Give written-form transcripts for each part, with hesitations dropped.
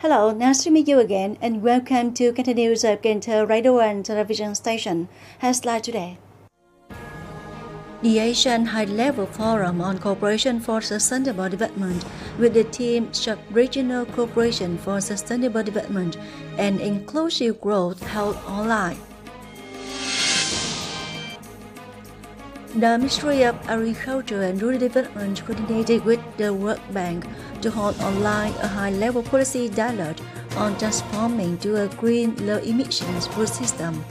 Hello, nice to meet you again and welcome to Continuous of Cần Thơ Radio and Television Station. Headline today. The Asian High-Level Forum on Cooperation for Sustainable Development with the theme Sub-Regional Cooperation for Sustainable Development and Inclusive Growth held online. The Ministry of Agriculture and Rural Development coordinated with the World Bank to hold online a high-level policy dialogue on transforming to a green, low-emissions food system.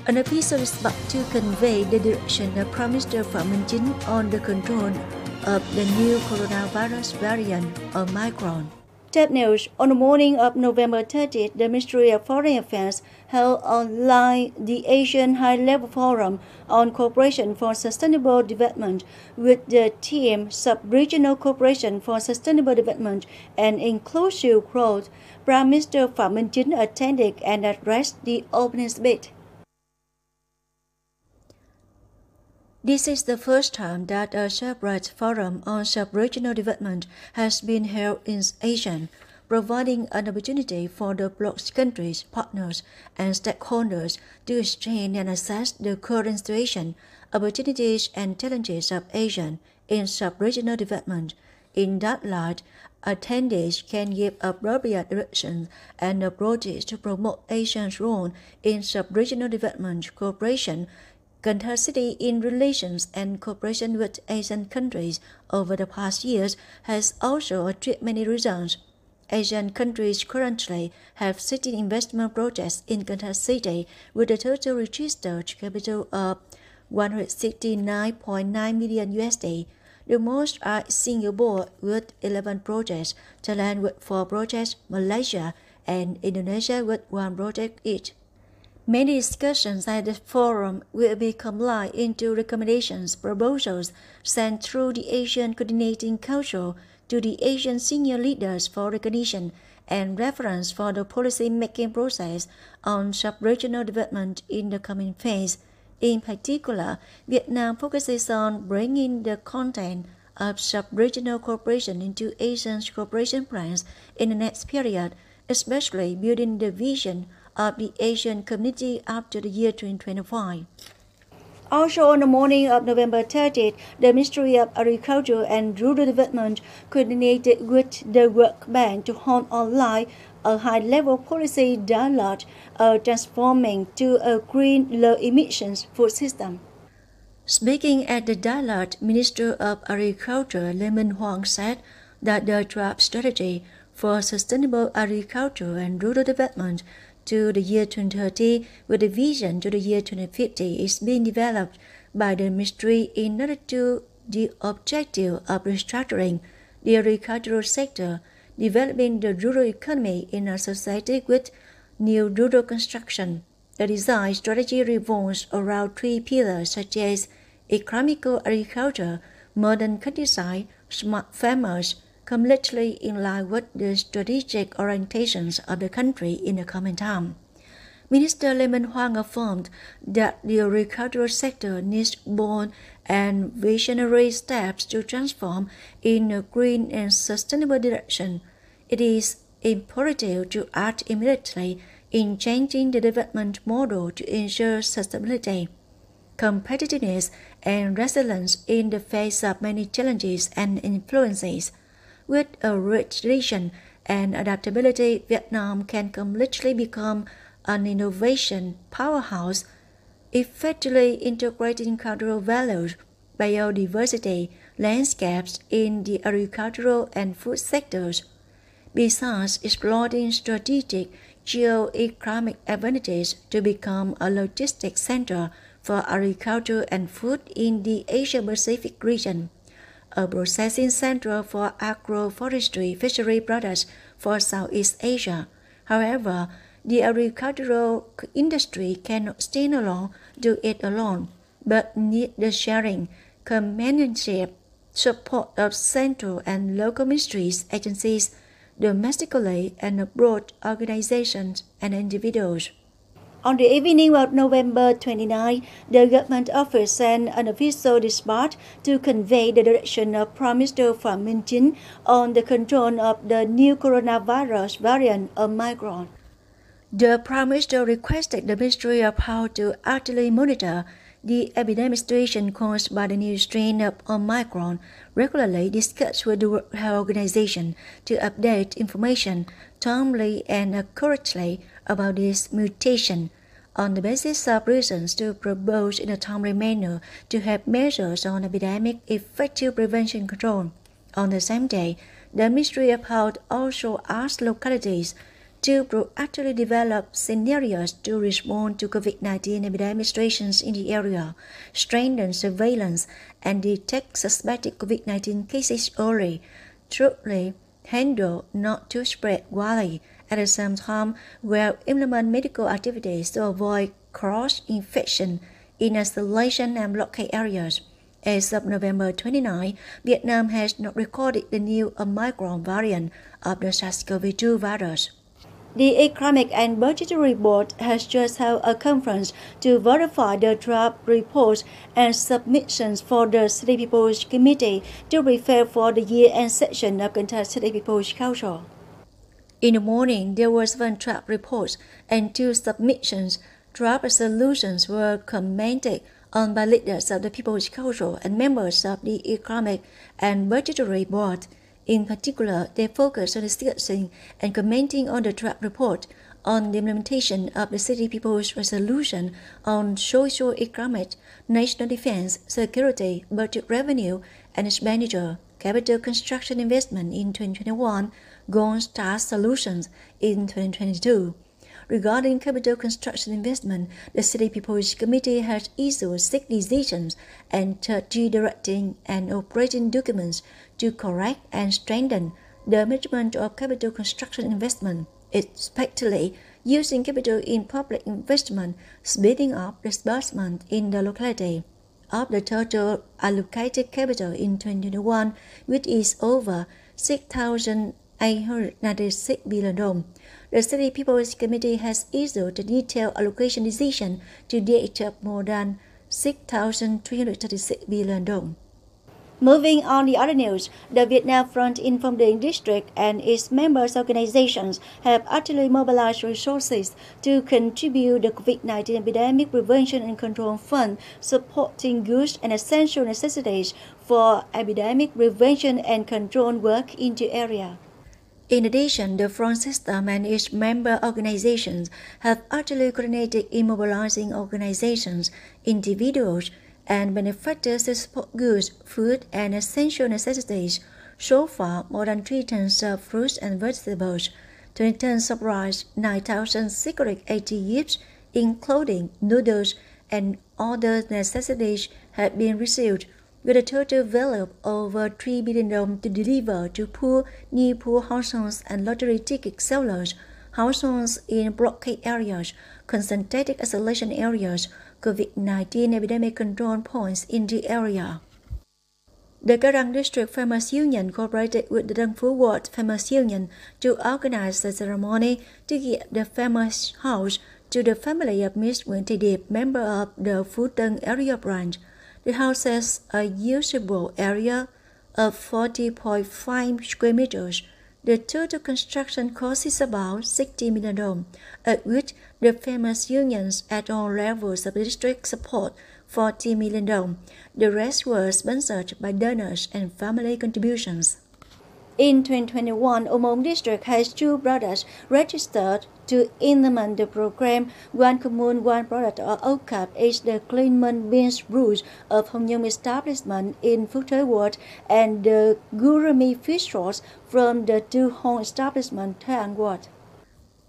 An episode is about to convey the direction of Prime Minister Phạm Minh Chính on the control of the new coronavirus variant, Omicron. Top news. On the morning of November 30th, the Ministry of Foreign Affairs held online the Asian High-Level Forum on Cooperation for Sustainable Development with the theme Sub-Regional Cooperation for Sustainable Development and Inclusive Growth. Prime Minister Phạm Minh Chính attended and addressed the opening speech. This is the first time that a separate forum on sub-regional development has been held in Asia, providing an opportunity for the bloc's countries, partners, and stakeholders to exchange and assess the current situation, opportunities, and challenges of Asia in sub-regional development. In that light, attendees can give appropriate directions and approaches to promote Asia's role in sub-regional development cooperation. Cần Thơ City in relations and cooperation with Asian countries over the past years has also achieved many results. Asian countries currently have 16 investment projects in Cần Thơ City with a total registered capital of 169.9 million USD. The most are Singapore with 11 projects, Thailand with 4 projects, Malaysia and Indonesia with 1 project each. Many discussions at the forum will be compiled into recommendations, proposals sent through the Asian Coordinating Council to the Asian senior leaders for recognition and reference for the policy-making process on sub-regional development in the coming phase. In particular, Vietnam focuses on bringing the content of sub-regional cooperation into Asia's cooperation plans in the next period, especially building the vision of the Asian community after the year 2025. Also on the morning of November 30th, the Ministry of Agriculture and Rural Development coordinated with the World Bank to hold online a high-level policy dialogue transforming to a green, low-emissions food system. Speaking at the dialogue, Minister of Agriculture Lê Minh Hoang said that the draft strategy for sustainable agriculture and rural development to the year 2030 with a vision to the year 2050 is being developed by the ministry in order to the objective of restructuring the agricultural sector, developing the rural economy in a society with new rural construction. The design strategy revolves around 3 pillars such as economical agriculture, modern countryside, smart farmers, completely in line with the strategic orientations of the country in the coming time. Minister Lê Minh Hoang affirmed that the agricultural sector needs bold and visionary steps to transform in a green and sustainable direction. It is imperative to act immediately in changing the development model to ensure sustainability, competitiveness, and resilience in the face of many challenges and influences. With a rich tradition and adaptability, Vietnam can completely become an innovation powerhouse, effectively integrating cultural values, biodiversity, landscapes in the agricultural and food sectors. Besides exploring strategic geo-economic advantages to become a logistics center for agriculture and food in the Asia-Pacific region, a processing center for agroforestry fishery products for Southeast Asia. However, the agricultural industry cannot stand alone, do it alone, but need the sharing, companionship, support of central and local ministries, agencies, domestically and abroad organizations and individuals. On the evening of November 29, the government office sent an official dispatch to convey the direction of Prime Minister Phạm Minh Chính on the control of the new coronavirus variant Omicron. The Prime Minister requested the Ministry of Health to actively monitor the epidemic situation caused by the new strain of Omicron, regularly discuss with the World Health Organization to update information timely and accurately about this mutation, on the basis of reasons to propose in a timely manner to have measures on epidemic effective prevention control. On the same day, the Ministry of Health also asked localities to proactively develop scenarios to respond to COVID-19 epidemic situations in the area, strengthen surveillance, and detect suspected COVID-19 cases early, thoroughly handle not to spread widely. At the same time, will implement medical activities to avoid cross-infection in isolation and blockade areas. As of November 29, Vietnam has not recorded the new Omicron variant of the SARS-CoV-2 virus. The Economic and Budgetary Board has just held a conference to verify the draft reports and submissions for the City People's Committee to prepare for the year-end session of Cần Thơ City People's Council. In the morning, there were 7 draft reports and 2 submissions. Draft resolutions were commented on by leaders of the People's Council and members of the Economic and Budgetary Board. In particular, they focused on discussing and commenting on the draft report on the implementation of the City People's Resolution on socio-economic, national defense, security, budget revenue and expenditure, capital construction investment in 2021, goals, task solutions in 2022. Regarding capital construction investment, the City People's Committee has issued 6 decisions and 30 directing and operating documents to correct and strengthen the management of capital construction investment, especially using capital in public investment, speeding up disbursement in the locality. Of the total allocated capital in 2021, which is over 6,896 billion dong, the City People's Committee has issued a detailed allocation decision to date of more than 6,336 billion dong. Moving on the other news, the Vietnam Front in Phong Điền District and its members organizations have actively mobilized resources to contribute the COVID-19 Epidemic Prevention and Control Fund, supporting goods and essential necessities for epidemic prevention and control work in the area. In addition, the front system and its member organizations have actively coordinated in mobilizing organizations, individuals, and benefactors to support goods, food, and essential necessities. So far, more than 3 tons of fruits and vegetables, 20 tons of rice, 9,680 gifts, including noodles and other necessities, have been received, with a total value of over 3 billion dong to deliver to poor, near poor households and lottery ticket sellers, households in blockade areas, concentrated isolation areas, COVID-19 epidemic control points in the area. The Ca Răng District Farmers Union cooperated with the Tân Phú Ward Farmers Union to organize the ceremony to give the farmers' house to the family of Miss Nguyễn Thị Điệp, member of the Phú Tân area branch. The house has a usable area of 40.5 square meters. The total construction cost is about 60 million dong, at which the farmers' unions at all levels of the district support 40 million dong. The rest were sponsored by donors and family contributions. In 2021, Ô District has 2 products registered to implement the program One Commune, One Product or OCAP is the Cleanman Beans Rules of Hồng Nhung establishment in Phú Thới Ward and the Gurami Fish Sauce from the Tu Hong establishment Thái An Ward.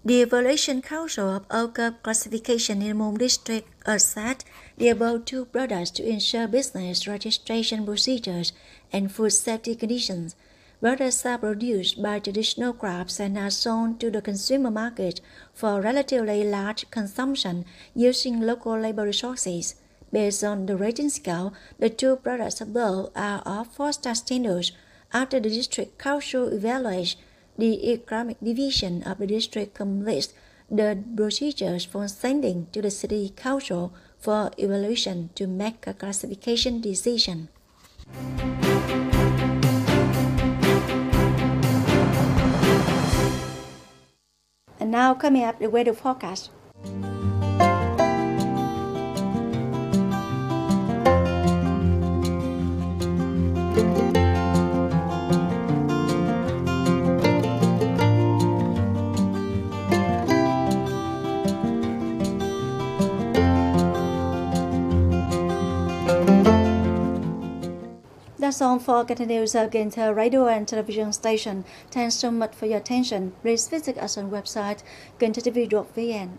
The Evaluation Council of OCAP classification in Môn District assessed the above 2 products to ensure business registration procedures and food safety conditions. Products are produced by traditional crops and are sold to the consumer market for relatively large consumption using local labor resources. Based on the rating scale, the 2 products above are of 4-star standards. After the district council evaluation, the economic division of the district completes the procedures for sending to the City Council for evaluation to make a classification decision. And now coming up, the weather forecast. That's all for continuous Cần Thơ radio and television station. Thanks so much for your attention. Please visit us on website canthotv.vn.